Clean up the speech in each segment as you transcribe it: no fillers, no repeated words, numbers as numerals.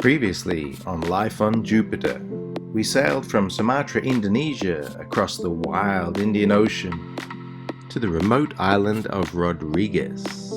Previously on Life on Jupiter, we sailed from Sumatra, Indonesia across the wild Indian Ocean to the remote island of Rodrigues.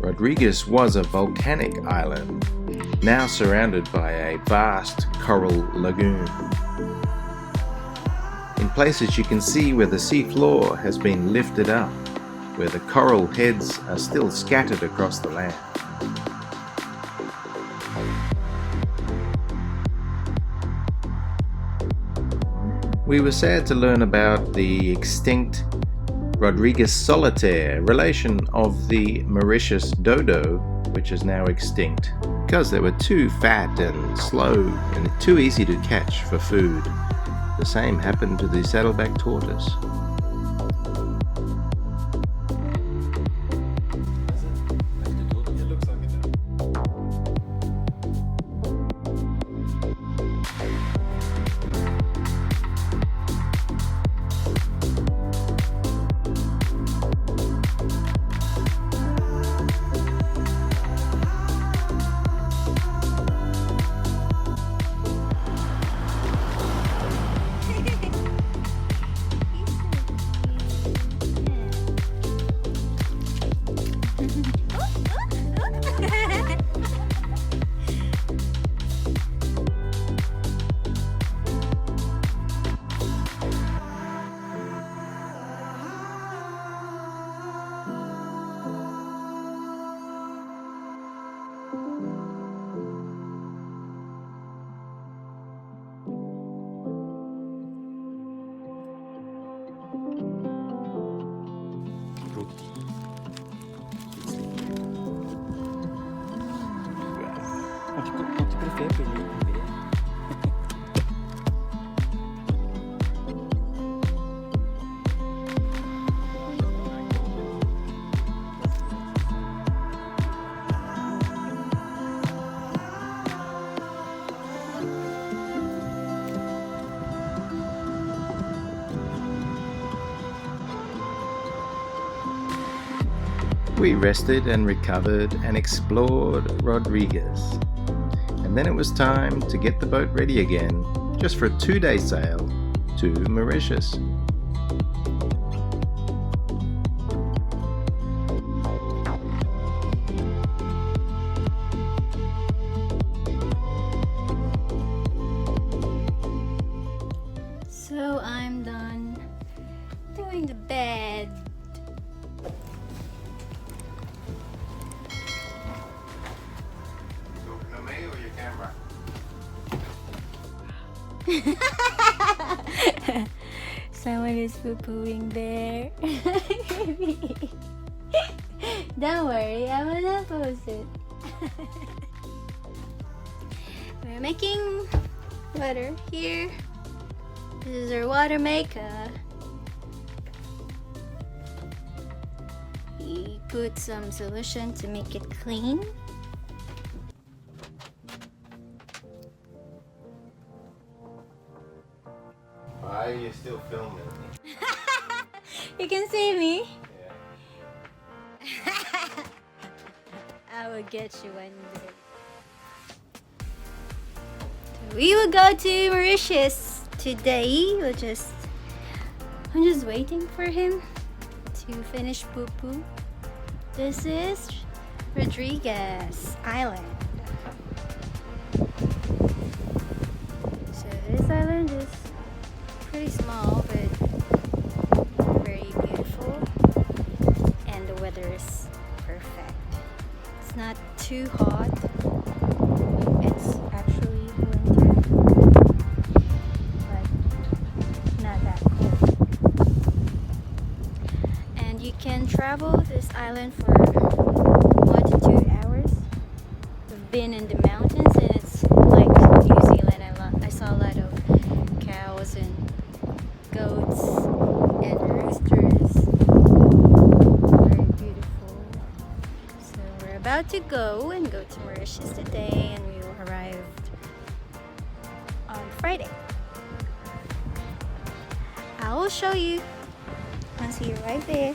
Rodrigues was a volcanic island, now surrounded by a vast coral lagoon. In places you can see where the seafloor has been lifted up, where the coral heads are still scattered across the land. We were sad to learn about the extinct Rodrigues solitaire, relation of the Mauritius dodo, which is now extinct because they were too fat and slow and too easy to catch for food. The same happened to the saddleback tortoise. Tu préfères payer? We rested and recovered and explored Rodrigues. And then it was time to get the boat ready again, just for a 2-day sail to Mauritius. So I'm done doing the bed. Someone is poo-pooing there. Don't worry, I will not post it. We're making water here. This is our water maker. We put some solution to make it clean. Why are you still filming? You can see me. Yeah. I will get you one day. So we will go to Mauritius today. I'm just waiting for him to finish poo-poo. This is Rodrigues Island. So this island is pretty small, but can travel this island for 1 to 2 hours. We've been in the mountains and it's like New Zealand. I saw a lot of cows and goats and roosters. Very beautiful. So we're about to go to Mauritius today, and we will arrive on Friday. I will show you once you're right there.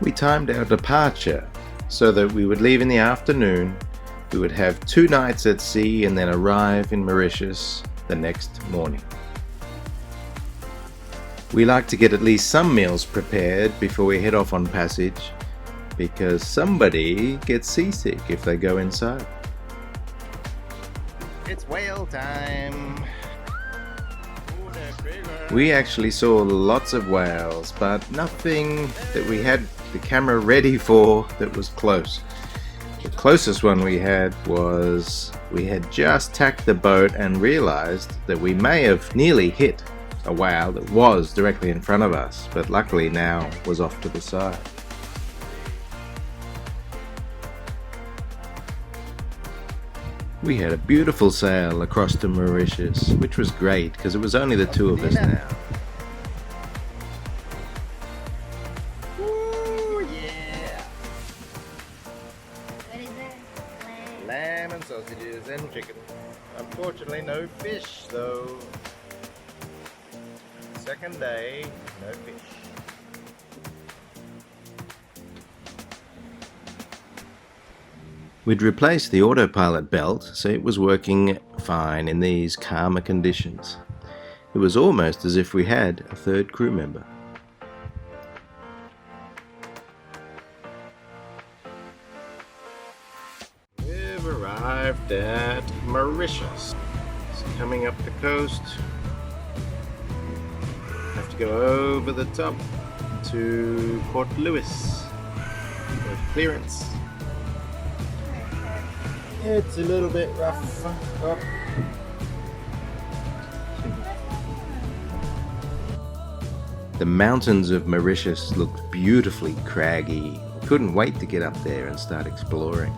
We timed our departure so that we would leave in the afternoon, we would have 2 nights at sea and then arrive in Mauritius the next morning. We like to get at least some meals prepared before we head off on passage, because somebody gets seasick if they go inside. It's whale time! We actually saw lots of whales, but nothing that we had the camera ready for that was close. The closest one we had was we had just tacked the boat and realized that we may have nearly hit a whale that was directly in front of us, but luckily now was off to the side. We had a beautiful sail across to Mauritius, which was great because it was only the 2 of us now. Ooh, yeah! What is that? Lamb and sausages and chicken. Unfortunately no fish though. Second day, no fish. We'd replaced the autopilot belt so it was working fine in these calmer conditions. It was almost as if we had a 3rd crew member. We've arrived at Mauritius. It's coming up the coast. Have to go over the top to Port Louis with clearance. It's a little bit rough. Oh. The mountains of Mauritius looked beautifully craggy. Couldn't wait to get up there and start exploring.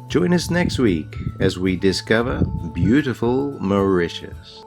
Join us next week as we discover beautiful Mauritius.